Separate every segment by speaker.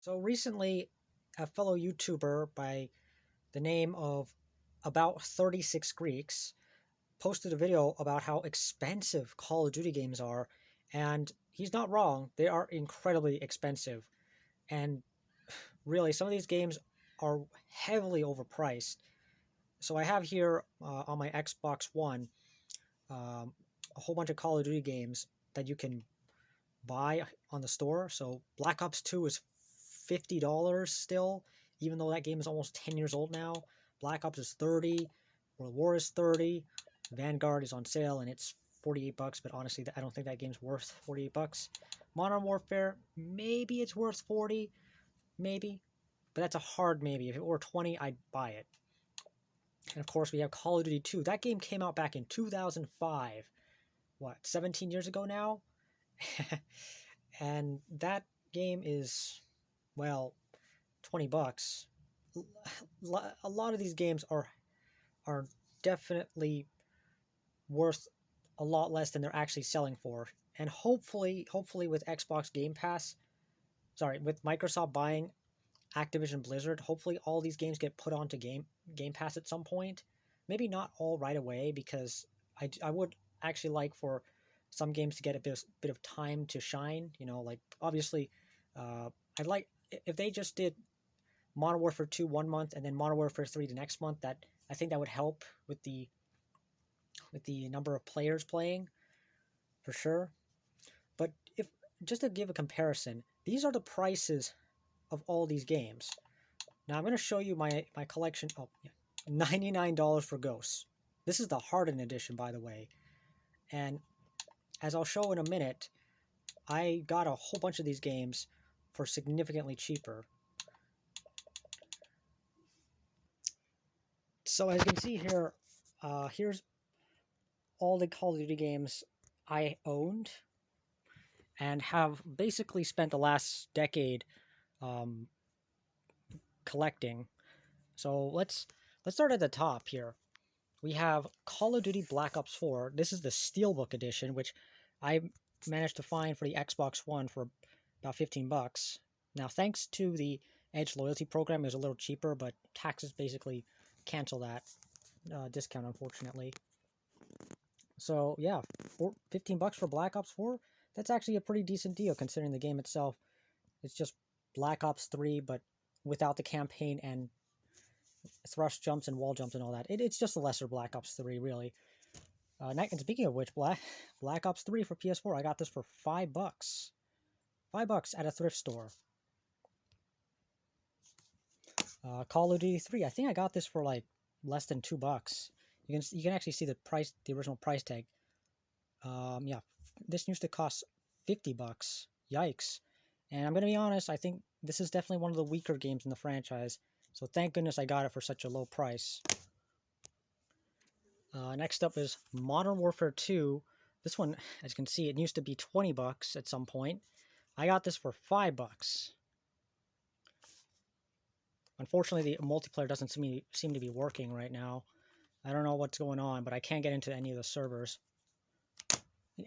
Speaker 1: So recently, a fellow YouTuber by the name of About 36 Greeks posted a video about how expensive Call of Duty games are, and he's not wrong. They are incredibly expensive, and really, some of these games are heavily overpriced. So I have here on my Xbox One um, a whole bunch of Call of Duty games that you can buy on the store. So Black Ops 2 is $50 still, even though that game is almost 10 years old now. Black Ops is 30, World War is 30, Vanguard is on sale and it's 48 bucks, but honestly I don't think that game's worth 48 bucks. Modern Warfare, maybe it's worth 40, maybe, but that's a hard maybe. If it were 20, I'd buy it. And of course we have Call of Duty 2. That game came out back in 2005. What, 17 years ago now? And that game is, well, 20 bucks. A lot of these games are definitely worth a lot less than they're actually selling for. And hopefully with Xbox Game Pass, with Microsoft buying Activision Blizzard, hopefully all these games get put onto Game Pass at some point. Maybe not all right away, because I would actually like for some games to get a bit of time to shine. You know, like obviously, I'd like if they just did Modern Warfare 2 one month and then Modern Warfare 3 the next month. That I think that would help with the number of players playing for sure. But if just to give a comparison, these are the prices of all these games. Now I'm going to show you my collection. Oh, yeah. $99 for Ghosts. This is the Hardened edition, by the way. And as I'll show in a minute, I got a whole bunch of these games for significantly cheaper. So as you can see here, here's all the Call of Duty games I owned and have basically spent the last decade collecting. So let's start at the top here. We have Call of Duty Black Ops 4. This is the Steelbook edition, which I managed to find for the Xbox One for about 15 bucks. Now, thanks to the Edge loyalty program, it was a little cheaper, but taxes basically cancel that discount, unfortunately. So, yeah, 15 bucks for Black Ops 4, that's actually a pretty decent deal considering the game itself. It's just Black Ops 3, but without the campaign and thrust jumps and wall jumps and all that. It's just a lesser Black Ops 3, really. And speaking of which, Black Ops 3 for PS4, I got this for $5. $5 at a thrift store. Call of Duty 3, I think I got this for like less than $2. You can actually see the price, the original price tag. Yeah, this used to cost $50. Yikes! And I'm gonna be honest, I think this is definitely one of the weaker games in the franchise. So thank goodness I got it for such a low price. Next up is Modern Warfare 2. This one, as you can see, it used to be 20 bucks at some point. I got this for $5. Unfortunately, the multiplayer doesn't seem to be working right now. I don't know what's going on, but I can't get into any of the servers.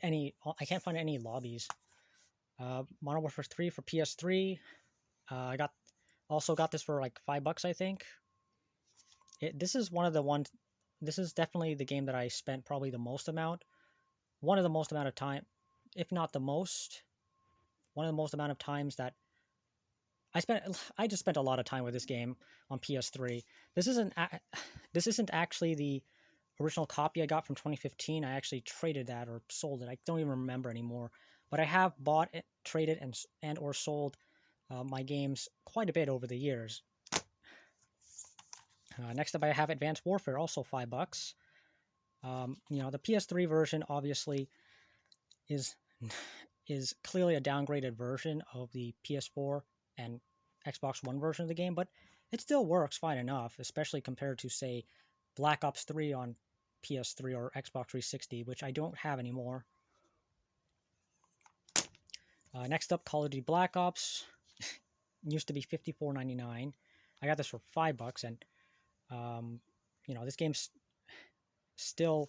Speaker 1: I can't find any lobbies. Modern Warfare 3 for PS3. I also got this for like $5, I think. This is one of the ones. This is definitely the game that I spent probably the most amount. One of the most amount of time, if not the most. One of the most amount of times that I just spent a lot of time with this game on PS3. This isn't actually the original copy I got from 2015. I actually traded that or sold it. I don't even remember anymore. But I have bought it, traded, and or sold my games quite a bit over the years. Next up, I have Advanced Warfare, also $5. The PS3 version obviously is clearly a downgraded version of the PS4 and Xbox One version of the game, but it still works fine enough, especially compared to, say, Black Ops 3 on PS3 or Xbox 360, which I don't have anymore. Next up, Call of Duty Black Ops. Used to be $54.99. I got this for $5, and this game's still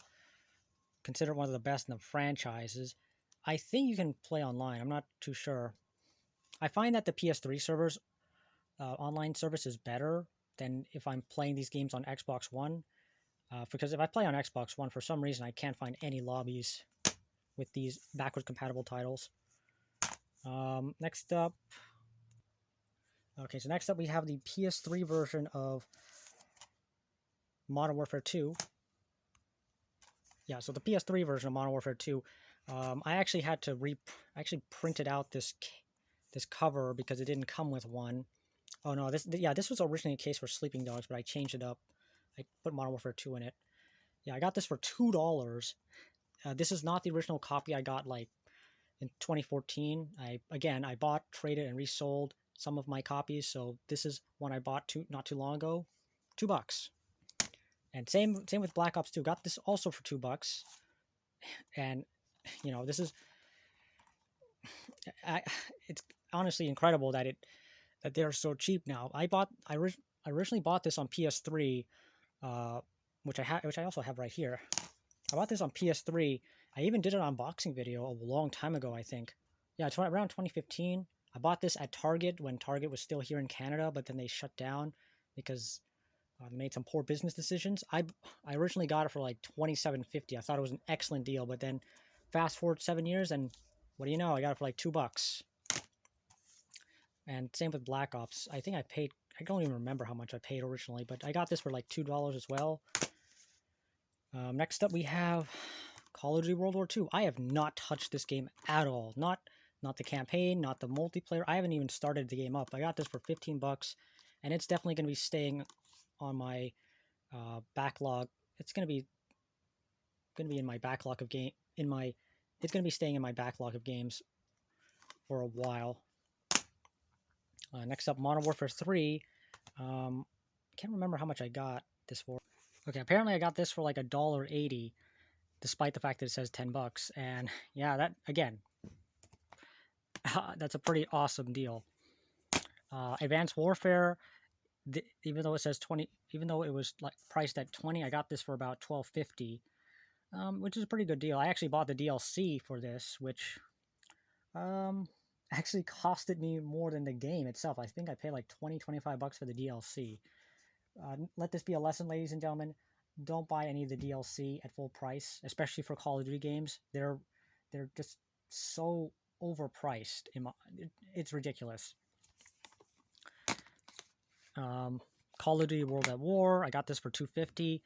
Speaker 1: considered one of the best in the franchises. I think you can play online. I'm not too sure. I find that the PS3 servers online service is better than if I'm playing these games on Xbox One. Because if I play on Xbox One, for some reason I can't find any lobbies with these backwards compatible titles. Next up, okay, so next up we have the PS3 version of Modern Warfare 2. Yeah, so the PS3 version of Modern Warfare 2, I actually had to printed out this cover because it didn't come with one. Oh no, this was originally a case for Sleeping Dogs, but I changed it up. I put Modern Warfare 2 in it. Yeah, I got this for $2. This is not the original copy I got like in 2014. I bought, traded, and resold some of my copies, so this is one I bought not too long ago, $2. And same with Black Ops 2. Got this also for $2, and this is it's honestly incredible that they're so cheap now. I originally bought this on PS3, which I also have right here. I bought this on PS3. I even did an unboxing video a long time ago, I think. Yeah, it's around 2015. I bought this at Target when Target was still here in Canada, but then they shut down because they made some poor business decisions. I originally got it for like $27.50. I thought it was an excellent deal, but then fast forward 7 years, and what do you know? I got it for like $2. And same with Black Ops. I think I don't even remember how much I paid originally, but I got this for like $2 as well. Next up, we have Call of Duty World War II. I have not touched this game at all. Not the campaign, not the multiplayer. I haven't even started the game up. I got this for $15, and it's definitely going to be staying on my backlog. It's going to be in my backlog of game. It's going to be staying in my backlog of games for a while. Next up, Modern Warfare 3. Can't remember how much I got this for. Okay, apparently I got this for like $1.80, despite the fact that it says $10. And yeah, that again, that's a pretty awesome deal. Advanced Warfare, even though it says 20, even though it was like priced at 20, I got this for about $12.50, which is a pretty good deal. I actually bought the DLC for this, which actually costed me more than the game itself. I think I paid like $20-25 for the DLC. Let this be a lesson, ladies and gentlemen. Don't buy any of the DLC at full price, especially for Call of Duty games. They're just so overpriced. It's ridiculous. Call of Duty World at War. I got this for $2.50.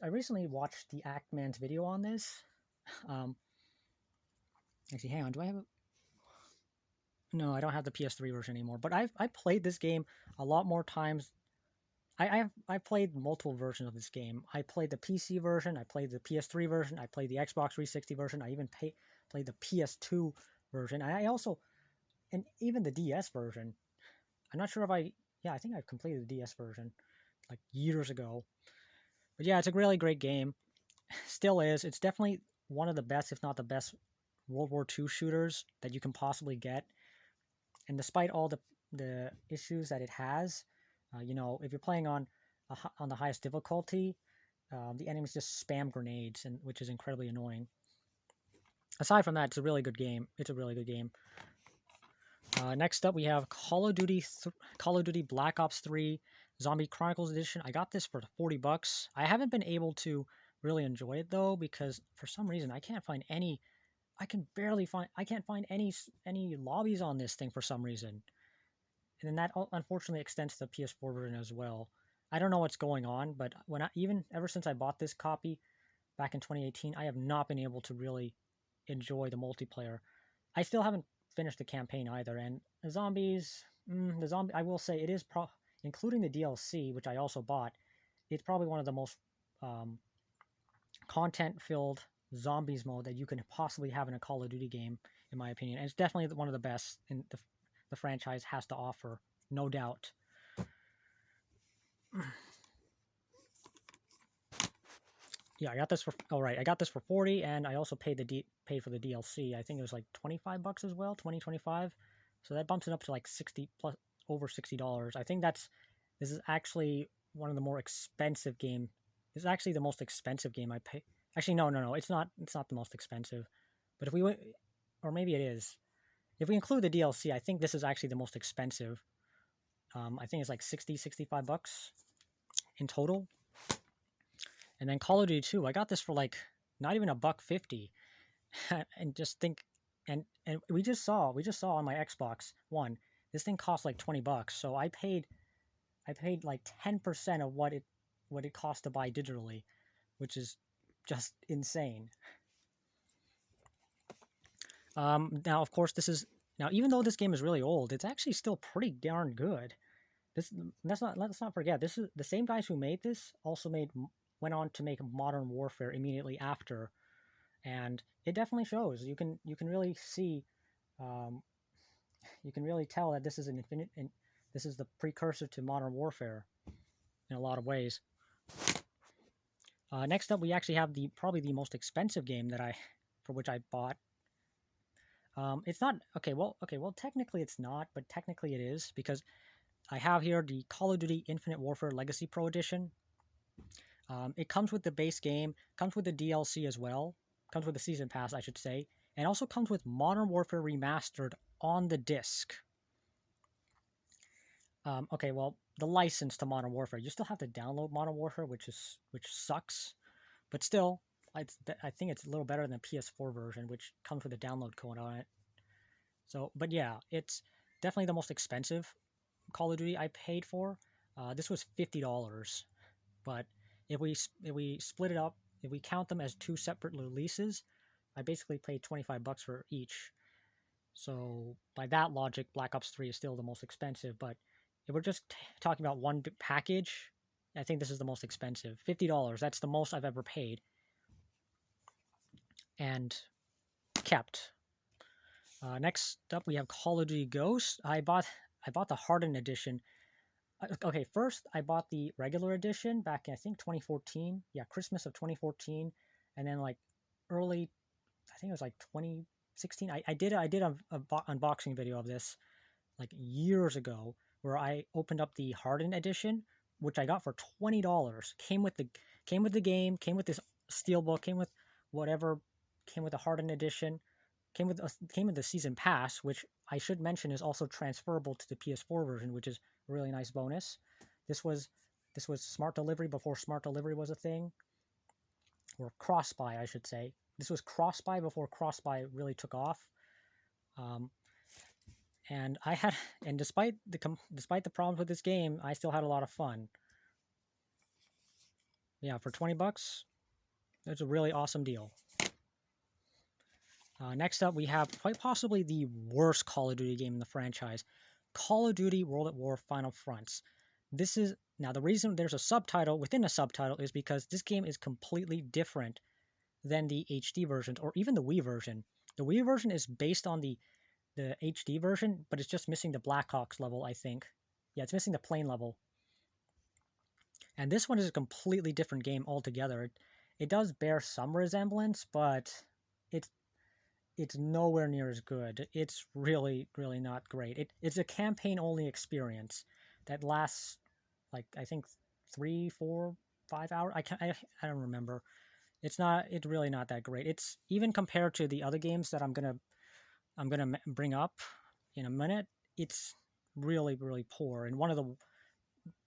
Speaker 1: I recently watched the Actman's video on this. Actually, hang on. Do I have a... No, I don't have the PS3 version anymore. But I played this game a lot more times. I played multiple versions of this game. I played the PC version. I played the PS3 version. I played the Xbox 360 version. I even played the PS2 version. And even the DS version. I'm not sure if I think I've completed the DS version like years ago. But yeah, it's a really great game. Still is. It's definitely one of the best, if not the best, World War II shooters that you can possibly get. And despite all the issues that it has, if you're playing on the highest difficulty, the enemies just spam grenades, which is incredibly annoying. Aside from that, it's a really good game. Next up, we have Call of Duty Black Ops 3 Zombie Chronicles Edition. I got this for $40. I haven't been able to really enjoy it though, because for some reason I can't find any. I can't find any lobbies on this thing for some reason. And then that unfortunately extends to the PS4 version as well. I don't know what's going on, but ever since I bought this copy back in 2018, I have not been able to really enjoy the multiplayer. I still haven't finished the campaign either, and I will say it is including the DLC, which I also bought. It's probably one of the most content-filled zombies mode that you can possibly have in a Call of Duty game, in my opinion. And it's definitely one of the best in the franchise has to offer, no doubt. Yeah, I got this for $40, and I also paid for the DLC. I think it was like $25 as well, 25. So that bumps it up to like over $60. I think this is actually one of the more expensive game. This is actually the most expensive game I pay. Actually, no, it's not the most expensive. But or maybe it is. If we include the DLC, I think this is actually the most expensive I think it's like 60, 65 bucks in total. And then Call of Duty 2, I got this for like not even $1.50. And just think, and we just saw on my Xbox One, this thing cost like 20 bucks. So I paid like 10% of what it cost to buy digitally, which is just insane. Now, of course, even though this game is really old, it's actually still pretty darn good. Let's not forget, this is the same guys who made this also went on to make Modern Warfare immediately after, and it definitely shows. You can really see, you can really tell that this is this is the precursor to Modern Warfare in a lot of ways. Next up, we actually have probably the most expensive game for which I bought. It's not okay. Well, technically it's not, but technically it is, because I have here the Call of Duty Infinite Warfare Legacy Pro Edition. It comes with the base game, comes with the DLC as well, comes with the Season Pass, I should say, and also comes with Modern Warfare Remastered on the disc. Okay, well, the license to Modern Warfare, you still have to download Modern Warfare, which sucks, but still, I think it's a little better than the PS4 version, which comes with a download code on it. So, but yeah, it's definitely the most expensive Call of Duty I paid for. This was $50, but if we split it up, if we count them as two separate releases, I basically paid 25 bucks for each. So by that logic, Black Ops 3 is still the most expensive. But if we're just talking about one package, I think this is the most expensive. $50. That's the most I've ever paid and kept. Next up, we have Call of Duty Ghosts. I bought the Hardened Edition. Okay, first I bought the regular edition back in, I think, 2014. Yeah, Christmas of 2014, and then like early, I think it was like 2016. I did an unboxing video of this like years ago, where I opened up the Hardened Edition, which I got for $20. Came with the game, came with this steelbook, came with whatever, came with the Hardened Edition. Came with the Season Pass, which I should mention is also transferable to the PS4 version, which is a really nice bonus. This was Smart Delivery before Smart Delivery was a thing, or cross-buy, I should say. This was cross-buy before cross-buy really took off. And despite the problems with this game, I still had a lot of fun. Yeah, for 20 bucks, it's a really awesome deal. Next up, we have quite possibly the worst Call of Duty game in the franchise, Call of Duty World at War Final Fronts. Now the reason there's a subtitle within a subtitle is because this game is completely different than the HD versions, or even the Wii version. The Wii version is based on the HD version, but it's just missing the Blackhawks level, I think. Yeah, it's missing the plane level. And this one is a completely different game altogether. It does bear some resemblance, but it's nowhere near as good. It's really, really not great. It's a campaign-only experience that lasts, like, I think 3, 4, 5 hours. I don't remember. It's really not that great. It's even compared to the other games that I'm gonna bring up in a minute. It's really, really poor, and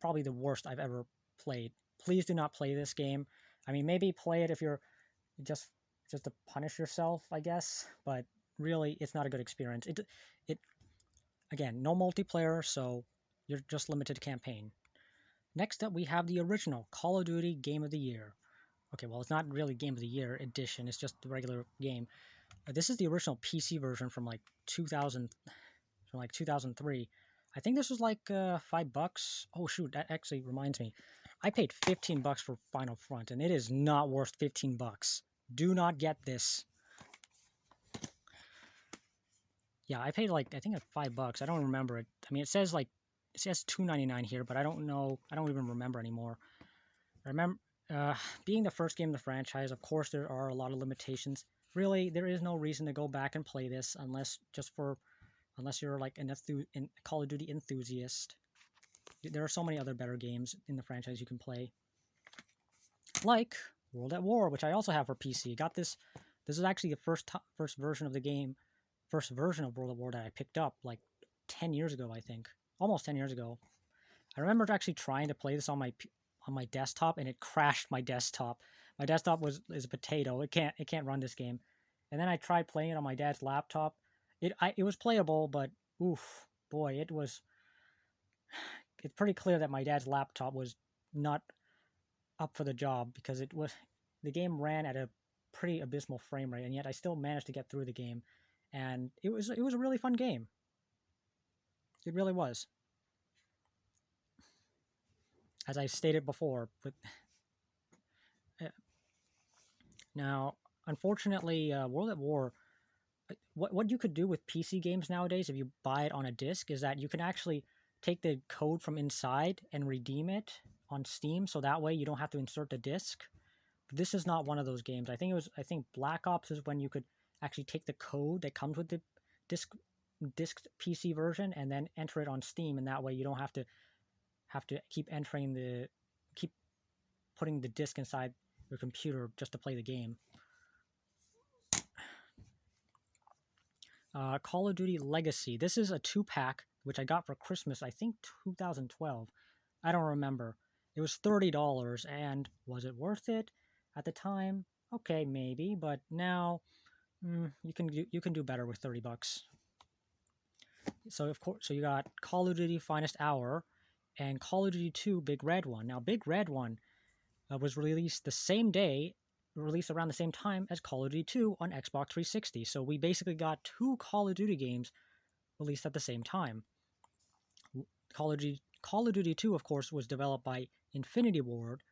Speaker 1: probably the worst I've ever played. Please do not play this game. I mean, maybe play it if you're just to punish yourself, I guess, but really, it's not a good experience. It again, no multiplayer, so you're just limited to campaign. Next up, we have the original Call of Duty Game of the Year. Okay, well, it's not really Game of the Year edition, it's just the regular game. This is the original PC version from like 2003. I think this was like $5. Oh shoot, that actually reminds me. I paid 15 bucks for Final Front, and it is not worth 15 bucks. Do not get this. Yeah, I paid like, I think like $5. I don't remember it. I mean, it says $2.99 here, but I don't know. I don't even remember anymore. I remember being the first game of the franchise. Of course, there are a lot of limitations. Really, there is no reason to go back and play this unless you're like a Call of Duty enthusiast. There are so many other better games in the franchise you can play, like World at War, which I also have for PC. Got this. This is actually the first version of the game, first version of World at War that I picked up like 10 years ago, I think. almost 10 years ago. I remember actually trying to play this on my desktop, and it crashed my desktop. My desktop is a potato. It can't run this game. And then I tried playing it on my dad's laptop. It was playable, but oof, boy, it's pretty clear that my dad's laptop was not up for the job, because the game ran at a pretty abysmal frame rate, and yet I still managed to get through the game, and it was a really fun game. It really was. As I stated before, but now, unfortunately, World at War, what you could do with PC games nowadays if you buy it on a disc is that you can actually take the code from inside and redeem it on Steam, so that way you don't have to insert the disc. But this is not one of those games. I think Black Ops is when you could actually take the code that comes with the disc PC version and then enter it on Steam, and that way you don't have to keep putting the disc inside your computer just to play the game. Call of Duty Legacy. This is a 2-pack, which I got for Christmas, I think 2012. I don't remember. It was $30, and was it worth it at the time? Okay, maybe, but now you can do better with $30. So of course, you got Call of Duty Finest Hour and Call of Duty 2 Big Red One. Now, Big Red One was released around the same time as Call of Duty 2 on Xbox 360. So we basically got 2 Call of Duty games released at the same time. Call of Duty 2, of course, was developed by Infinity Ward,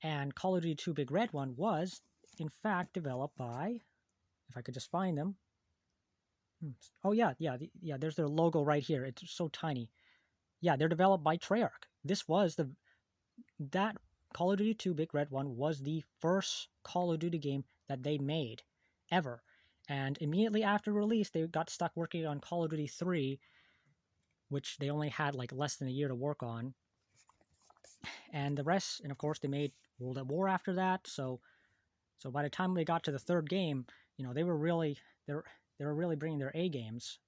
Speaker 1: and Call of Duty 2 Big Red One was, in fact, developed by, if I could just find them. Oh yeah, there's their logo right here. It's so tiny. Yeah, they're developed by Treyarch. That Call of Duty 2 Big Red One was the first Call of Duty game that they made ever. And immediately after release, they got stuck working on Call of Duty 3, which they only had like less than a year to work on. And the rest, and of course they made World at War after that. So by the time they got to the third game, they were really bringing their A games.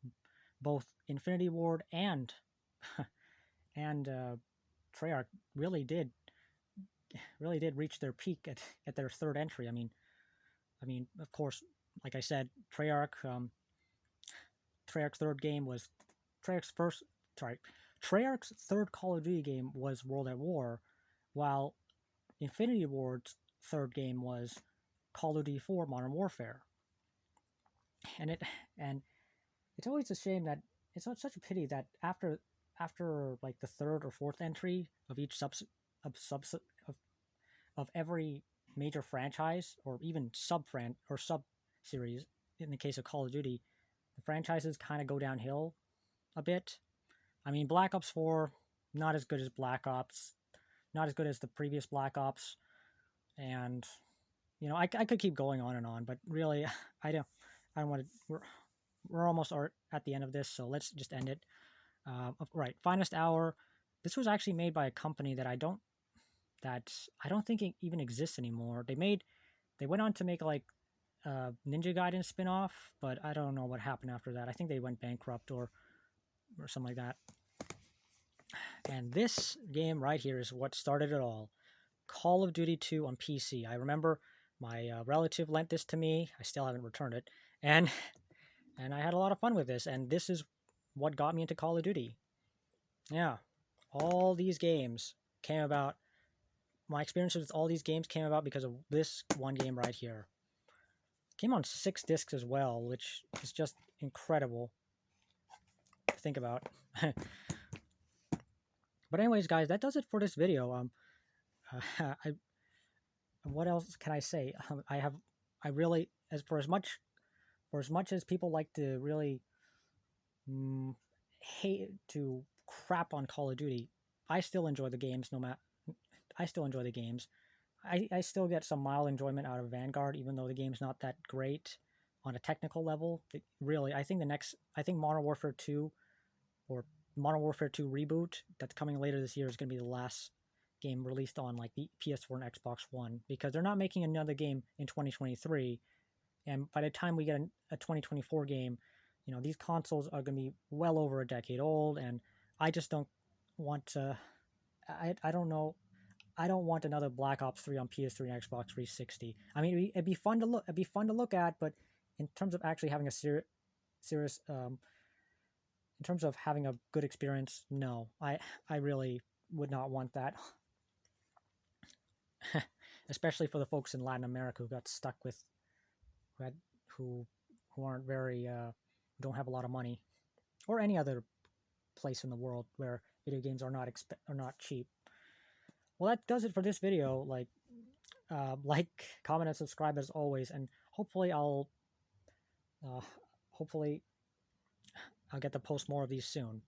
Speaker 1: Both Infinity Ward and Treyarch really did reach their peak at their third entry. I mean, of course, like I said, Treyarch's third game was Treyarch's third Call of Duty game was World at War, while Infinity Ward's third game was Call of Duty 4 Modern Warfare. And it's always a shame that it's such a pity that after like the third or fourth entry of each of every major franchise, or even sub series, in the case of Call of Duty, the franchises kind of go downhill a bit. I mean, Black Ops 4, not as good as Black Ops, not as good as the previous Black Ops, and I could keep going on and on, but really, I don't want to. We're almost at the end of this, so let's just end it. Right, Finest Hour. This was actually made by a company that I don't think it even exists anymore. They went on to make like Ninja Gaiden spin-off, but I don't know what happened after that. I think they went bankrupt or something like that. And this game right here is what started it all. Call of Duty 2 on PC. I remember my relative lent this to me. I still haven't returned it, and I had a lot of fun with this. And this is what got me into Call of Duty. Yeah, all these games came about. My experiences with all these games came about because of this one game right here. It came on 6 discs as well, which is just incredible to think about. But anyways, guys, that does it for this video. What else can I say? For as much as people like to really hate to crap on Call of Duty, I still enjoy the games. I still enjoy the games. I still get some mild enjoyment out of Vanguard, even though the game's not that great on a technical level. I think Modern Warfare 2 or Modern Warfare 2 Reboot that's coming later this year is going to be the last game released on like the PS4 and Xbox One, because they're not making another game in 2023. And by the time we get a 2024 game, these consoles are going to be well over a decade old, and I just don't want to. I don't know. I don't want another Black Ops 3 on PS3 and Xbox 360. I mean, it'd be fun to look. It'd be fun to look at, but in terms of actually having a serious, in terms of having a good experience, no. I really would not want that. Especially for the folks in Latin America who got stuck with who had who who aren't very who don't have a lot of money, or any other place in the world where video games are not cheap. Well, that does it for this video. Like, comment, and subscribe as always, and uh, hopefully I'll get to post more of these soon.